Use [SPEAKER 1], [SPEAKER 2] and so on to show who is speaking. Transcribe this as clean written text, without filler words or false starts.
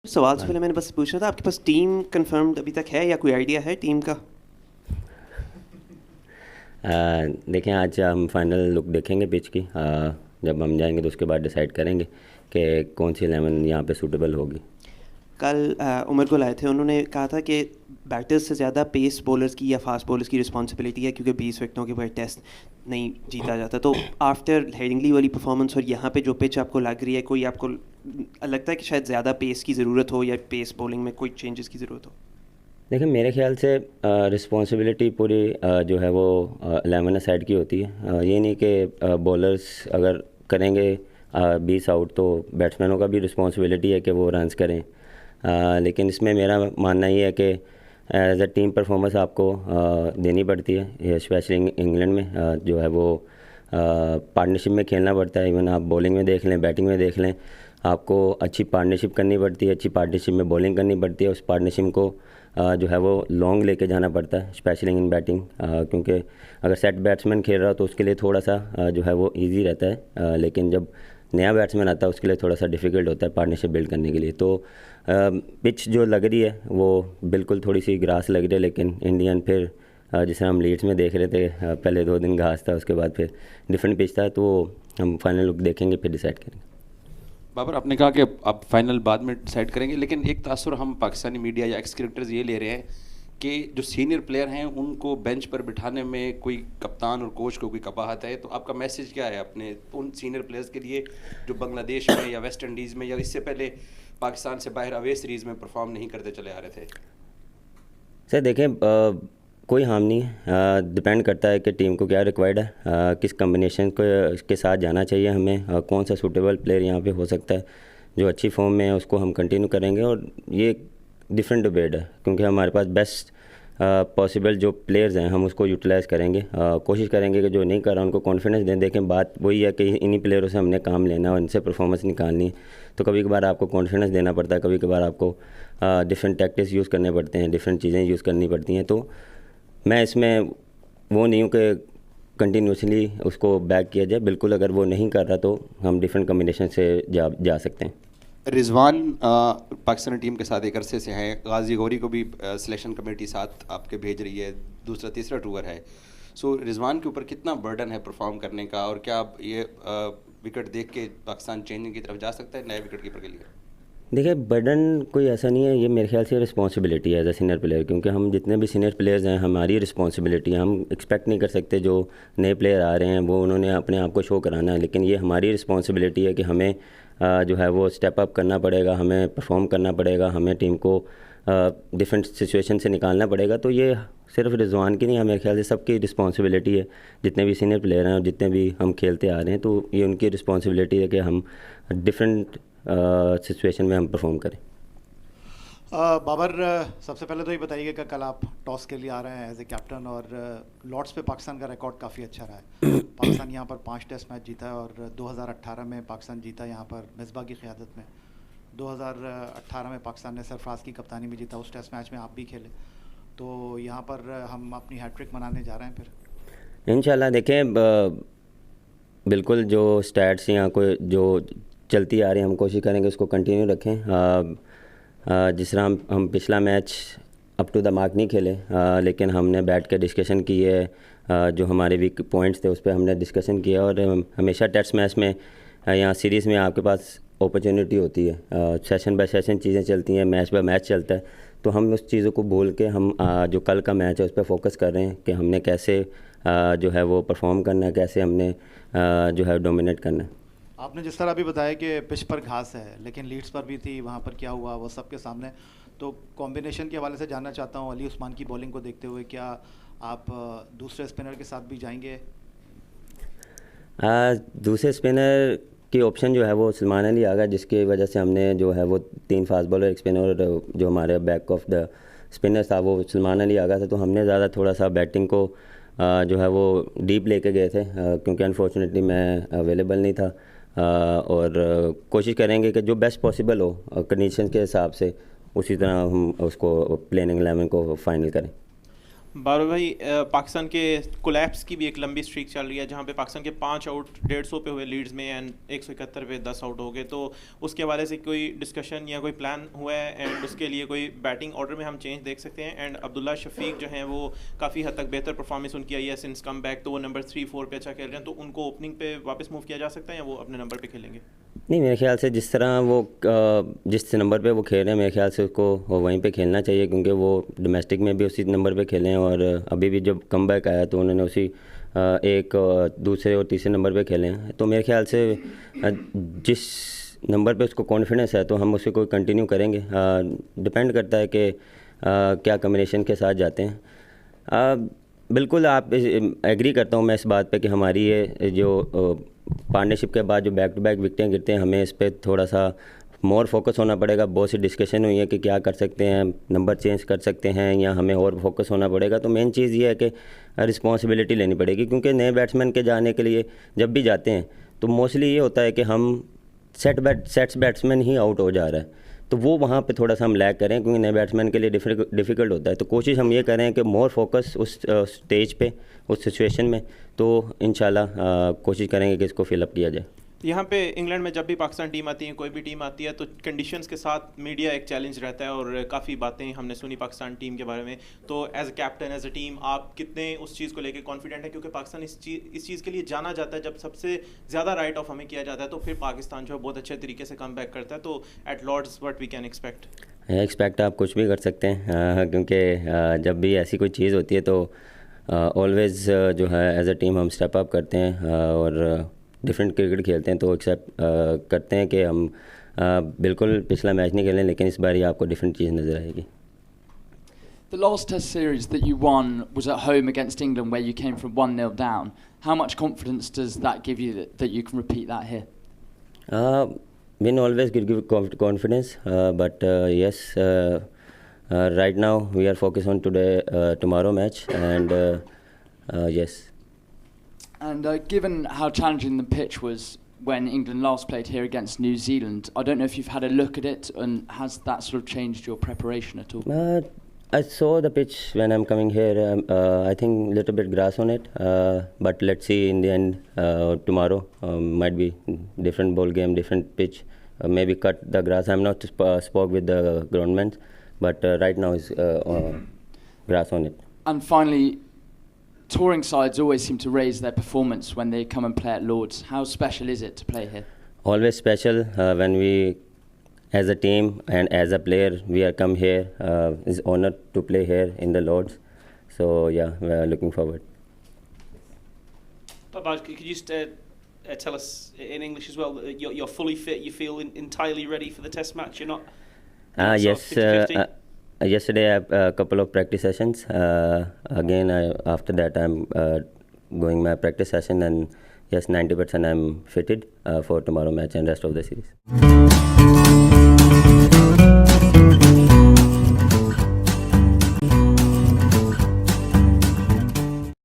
[SPEAKER 1] سوال سے پہلے میں نے بس پوچھنا تھا، آپ کے پاس ٹیم کنفرمڈ ابھی تک ہے یا کوئی آئیڈیا ہے ٹیم کا؟
[SPEAKER 2] دیکھیں، آج ہم فائنل لک دیکھیں گے پچ کی. جب ہم جائیں گے تو اس کے بعد ڈیسائیڈ کریں گے کہ کون سی 11 یہاں پہ سوٹیبل ہوگی.
[SPEAKER 1] کل عمر کو لائے تھے، انہوں نے کہا تھا کہ بیٹرز سے زیادہ پیس بولرز کی یا فاسٹ بولرز کی رسپانسبلٹی ہے، کیونکہ 20 وکٹوں کے بعد ٹیسٹ نہیں جیتا جاتا. تو آفٹر ہیڈنگلی والی پرفارمنس اور یہاں پہ جو پچ آپ کو لگ رہی ہے، کوئی آپ کو لگتا ہے کہ شاید زیادہ پیس کی ضرورت ہو یا پیس بولنگ میں کوئی چینجز کی ضرورت ہو؟
[SPEAKER 2] دیکھیں، میرے خیال سے رسپانسبلٹی پوری جو ہے وہ 11 سائڈ کی ہوتی ہے. یہ نہیں کہ بولرز اگر کریں گے 20 آؤٹ تو بیٹسمینوں کا بھی رسپانسبلٹی ہے کہ وہ رنز کریں. لیکن اس میں میرا ماننا یہ ہے کہ ایز اے ٹیم پرفارمنس آپ کو دینی پڑتی ہے، اسپیشلی انگلینڈ میں جو ہے وہ پارٹنرشپ میں کھیلنا پڑتا ہے. ایون آپ بولنگ میں دیکھ لیں، بیٹنگ میں دیکھ لیں، آپ کو اچھی پارٹنرشپ کرنی پڑتی ہے، اچھی پارٹنرشپ میں بولنگ کرنی پڑتی ہے. اس پارٹنرشپ کو جو ہے وہ لانگ لے کے جانا پڑتا ہے، اسپیشلی ان بیٹنگ، کیونکہ اگر سیٹ بیٹسمین کھیل رہا تو اس کے لیے تھوڑا سا جو ہے وہ ایزی رہتا ہے. لیکن جب نیا بیٹسمین آتا ہے اس کے لیے تھوڑا سا ڈیفیکلٹ ہوتا ہے پارٹنرشپ بلڈ کرنے کے لیے. تو پچ جو لگ رہی ہے وہ بالکل تھوڑی سی گراس لگ رہی ہے، لیکن انڈین پھر جس طرح ہم لیڈس میں دیکھ رہے تھے پہلے 2 دن گھاس تھا، اس کے بعد پھر ڈفرینٹ پچ تھا. تو ہم فائنل لک دیکھیں گے پھر ڈیسائیڈ کریں گے.
[SPEAKER 3] بابر، آپ نے کہا کہ آپ فائنل بعد میں ڈیسائیڈ کریں گے، لیکن ایک تاثر ہم پاکستانی میڈیا یا ایکس کرکٹرز یہ لے رہے ہیں کہ جو سینئر پلیئر ہیں ان کو بینچ پر بٹھانے میں کوئی کپتان اور کوچ کو کوئی قباحت ہے. تو آپ کا میسج کیا ہے اپنے ان سینئر پلیئرز کے لیے جو بنگلہ دیش میں یا ویسٹ انڈیز میں یا اس سے پہلے پاکستان سے باہر اوے سیریز میں پرفارم نہیں کرتے چلے آ رہے تھے؟
[SPEAKER 2] سر دیکھیں، کوئی ہارم نہیں ہے، ڈپینڈ کرتا ہے کہ ٹیم کو کیا ریکوائرڈ ہے، کس کمبینیشن کے ساتھ جانا چاہیے ہمیں، کون سا سوٹیبل پلیئر یہاں پہ ہو سکتا ہے جو اچھی فارم میں ہے، اس کو ہم کنٹینیو کریں گے. اور یہ ڈفرینٹ ڈبیٹ ہے کیونکہ ہمارے پاس بیسٹ پاسبل جو پلیئرز ہیں ہم اس کو یوٹیلائز کریں گے. کوشش کریں گے کہ جو نہیں کر رہا ان کو کانفیڈنس دیں. دیکھیں، بات وہی ہے کہ انہی پلیئروں سے ہم نے کام لینا ہے اور ان سے پرفارمنس نکالنی ہے. تو کبھی کبھار آپ کو کانفیڈنس دینا پڑتا ہے، کبھی کبھار آپ کو ڈفرینٹ ٹیکٹکس یوز کرنے پڑتے ہیں، ڈفرینٹ چیزیں یوز کرنی پڑتی ہیں. تو میں اس میں وہ نہیں ہوں کہ کنٹینیوسلی اس کو بیک کیا جائے. بالکل اگر وہ نہیں کر رہا تو ہم ڈفرینٹ کمبینیشن سے جا سکتے ہیں.
[SPEAKER 3] رضوان پاکستانی ٹیم کے ساتھ ایک عرصے سے ہیں، غازی غوری کو بھی سلیکشن کمیٹی ساتھ آپ کے بھیج رہی ہے، دوسرا تیسرا ٹور ہے. سو رضوان کے اوپر کتنا برڈن ہے پرفارم کرنے کا، اور کیا آپ یہ وکٹ دیکھ کے پاکستان چینجنگ کی طرف جا سکتا ہے نئے وکٹ کیپر کے لیے؟
[SPEAKER 2] دیکھیں، برڈن کوئی ایسا نہیں ہے، یہ میرے خیال سے رسپانسبلٹی ہے ایز اے سینئر پلیئر. کیونکہ ہم جتنے بھی سینئر پلیئرز ہیں ہماری رسپانسبلٹی ہے. ہم ایکسپیکٹ نہیں کر سکتے جو نئے پلیئر آ رہے ہیں وہ انہوں نے اپنے آپ کو شو کرانا ہے، لیکن یہ ہماری رسپانسبلٹی ہے کہ ہمیں جو ہے وہ اسٹیپ اپ کرنا پڑے گا، ہمیں پرفارم کرنا پڑے گا، ہمیں ٹیم کو ڈفرینٹ سچویشن سے نکالنا پڑے گا. تو یہ صرف رضوان کی نہیں ہے، میرے خیال سے سب کی رسپانسبلٹی ہے، جتنے بھی سینئر پلیئر ہیں اور جتنے بھی ہم کھیلتے آ رہے ہیں. تو یہ ان کی رسپانسبلٹی ہے کہ ہم ڈفرینٹ سچویشن میں ہم پرفارم کریں.
[SPEAKER 4] بابر، سب سے پہلے تو یہ بتائیے کہ کل آپ ٹاس کے لیے آ رہے ہیں ایز اے کیپٹن، اور لارڈس پہ پاکستان کا ریکارڈ کافی اچھا رہا ہے. پاکستان یہاں پر 5 ٹیسٹ میچ جیتا ہے، اور 2018 میں پاکستان جیتا یہاں پر مصباح کی قیادت میں. 2018 میں پاکستان نے سرفراز کی کپتانی میں جیتا، اس ٹیسٹ میچ میں آپ بھی کھیلے. تو یہاں پر ہم اپنی ہیٹ ٹرک منانے جا رہے ہیں پھر
[SPEAKER 2] انشاءاللہ. دیکھیں، بالکل جو اسٹیٹس یہاں کو جو چلتی آ رہی ہیں ہم کوشش کریں گے اس کو کنٹینیو رکھیں. جس طرح ہم پچھلا match up to the mark نہیں کھیلے، لیکن ہم نے بیٹھ کے ڈسکشن کی ہے، جو ہمارے ویک پوائنٹس تھے اس پہ ہم نے ڈسکشن کیا. اور ہمیشہ ٹیسٹ میچ میں یا سیریز میں آپ کے پاس اپرچونیٹی ہوتی ہے، سیشن بائی سیشن چیزیں چلتی ہیں، میچ بائی میچ چلتا ہے. تو ہم اس چیزوں کو بھول کے ہم جو کل کا میچ ہے اس پہ فوکس کر رہے ہیں کہ ہم نے کیسے جو ہے وہ پرفارم کرنا ہے، کیسے ہم نے جو ہے ڈومینیٹ کرنا ہے.
[SPEAKER 4] آپ نے جس طرح بھی بتایا کہ پچ پر گھاس ہے، لیکن لیڈس پر بھی تھی، وہاں پر کیا ہوا وہ سب کے سامنے. تو کمبینیشن کے حوالے سے جاننا چاہتا ہوں، علی عثمان کی بولنگ کو دیکھتے ہوئے کیا آپ دوسرے اسپنر کے ساتھ بھی جائیں گے؟
[SPEAKER 2] دوسرے اسپنر کی آپشن جو ہے وہ سلمان علی آ گیا، جس کی وجہ سے ہم نے جو ہے وہ 3 فاسٹ بالر، ایک اسپنر، جو ہمارے بیک آف دا اسپنر تھا وہ سلمان علی آ گیا تھا. تو ہم نے زیادہ تھوڑا سا بیٹنگ کو جو ہے وہ ڈیپ لے کے گئے تھے، کیونکہ انفارچونیٹلی میں اویلیبل نہیں تھا. اور کوشش کریں گے کہ جو بیسٹ پاسبل ہو کنڈیشن کے حساب سے اسی طرح ہم اس کو پلیننگ 11 کو فائنل کریں.
[SPEAKER 5] بارو بھائی پاکستان کے کولیپس کی بھی ایک لمبی اسٹریک چل رہی ہے جہاں پہ پاکستان کے 5 آؤٹ 150 پہ ہوئے لیڈز میں اینڈ 171 پہ 10 آؤٹ ہو گئے, تو اس کے حوالے سے کوئی ڈسکشن یا کوئی پلان ہوا ہے اینڈ اس کے لیے کوئی بیٹنگ آرڈر میں ہم چینج دیکھ سکتے ہیں؟ اینڈ عبداللہ شفیق جو ہیں وہ کافی حد تک بہتر پرفارمنس ان کی آئی ہے سنس کم بیک, تو وہ نمبر 3-4 پہ اچھا کھیل رہے ہیں, تو ان کو اوپننگ پہ واپس موو کیا جا سکتا ہے یا وہ اپنے نمبر پہ کھیلیں گے؟
[SPEAKER 2] نہیں, میرے خیال سے جس طرح وہ جس نمبر پہ وہ کھیل رہے ہیں میرے خیال سے اس کو وہیں پہ کھیلنا چاہیے, کیونکہ وہ ڈومیسٹک میں بھی اسی نمبر پہ کھیلے ہیں اور ابھی بھی جب کم بیک آیا تو انہوں نے اسی ایک دوسرے اور تیسرے نمبر پہ کھیلے ہیں. تو میرے خیال سے جس نمبر پہ اس کو کانفیڈنس ہے تو ہم اسی کو کنٹینیو کریں گے. ڈپینڈ کرتا ہے کہ کیا کمبینیشن کے ساتھ جاتے ہیں. بالکل آپ ایگری کرتا ہوں میں اس بات پہ کہ ہماری یہ جو پارٹنرشپ کے بعد جو بیک ٹو بیک وکٹیں گرتے ہیں ہمیں اس پہ تھوڑا سا مور فوکس ہونا پڑے گا. بہت سی ڈسکشن ہوئی ہے کہ کیا کر سکتے ہیں, نمبر چینج کر سکتے ہیں یا ہمیں اور فوکس ہونا پڑے گا. تو مین چیز یہ ہے کہ رسپانسبلٹی لینی پڑے گی, کیونکہ نئے بیٹسمین کے جانے کے لیے جب بھی جاتے ہیں تو موسٹلی یہ ہوتا ہے کہ ہم سیٹس بیٹسمین ہی آؤٹ ہو جا رہا ہے, تو وہ وہاں پہ تھوڑا سا ہم لیگ کریں کیونکہ نئے بیٹسمین کے لیے ڈیفیکلٹ ہوتا ہے. تو کوشش ہم یہ کریں کہ مور فوکس اس اسٹیج پہ اس سچویشن میں, تو انشاءاللہ کوشش کریں گے کہ اس کو فل اپ کیا جائے.
[SPEAKER 5] یہاں پہ انگلینڈ میں جب بھی پاکستان ٹیم آتی ہے, کوئی بھی ٹیم آتی ہے, تو کنڈیشنز کے ساتھ میڈیا ایک چیلنج رہتا ہے اور کافی باتیں ہم نے سنی پاکستان ٹیم کے بارے میں. تو as a captain, as a team, آپ کتنے اس چیز کو لے کے کانفیڈنٹ ہیں؟ کیونکہ پاکستان اس چیز کے لیے جانا جاتا ہے جب سب سے زیادہ رائٹ آف ہمیں کیا جاتا ہے, تو پھر پاکستان جو ہے بہت اچھے طریقے سے کم بیک کرتا ہے. تو at Lord's what we can expect
[SPEAKER 2] آپ کچھ بھی کر سکتے ہیں, کیونکہ جب بھی ایسی کوئی چیز ہوتی ہے تو آلویز جو ہے ایز اے ٹیم ہم اسٹیپ اپ کرتے ہیں اور ڈفرینٹ کرکٹ کھیلتے ہیں. تو ایکسیپٹ کرتے ہیں کہ ہم بالکل پچھلا میچ نہیں کھیلیں, لیکن اس بار ہی آپ کو ڈفرینٹ چیز نظر آئے گی.
[SPEAKER 6] The last Test series that you won was at home against England, where you came from 1-0 down. How much confidence does that give you that you can repeat that here?
[SPEAKER 2] Win always give confidence, but yes, right now we are focused on tomorrow match, and yes.
[SPEAKER 6] And given how challenging the pitch was when England last played here against New Zealand, I don't know if you've had a look at it, and has that sort of changed your preparation at all?
[SPEAKER 2] I saw the pitch when I'm coming here. I think a little bit grass on it, but let's see in the end. Tomorrow might be different ball game, different pitch. Maybe cut the grass. I'm not spoke with the groundmen, but right now is grass on it.
[SPEAKER 6] And finally, touring sides always seem to raise their performance when they come and play at Lords. How special is it to play here?
[SPEAKER 2] Always special when we, as a team and as a player, we are come here. Is honored to play here in the Lords. So yeah, we are looking forward.
[SPEAKER 7] Babaj, could you just tell us in English as well that you're fully fit, you feel entirely ready for the Test match? You're not
[SPEAKER 2] Yes.
[SPEAKER 7] 50-50?
[SPEAKER 2] Yesterday I have a couple of practice sessions. Again, after that I'm going my practice session, and yes, 90% I'm fitted for tomorrow match and rest of the series.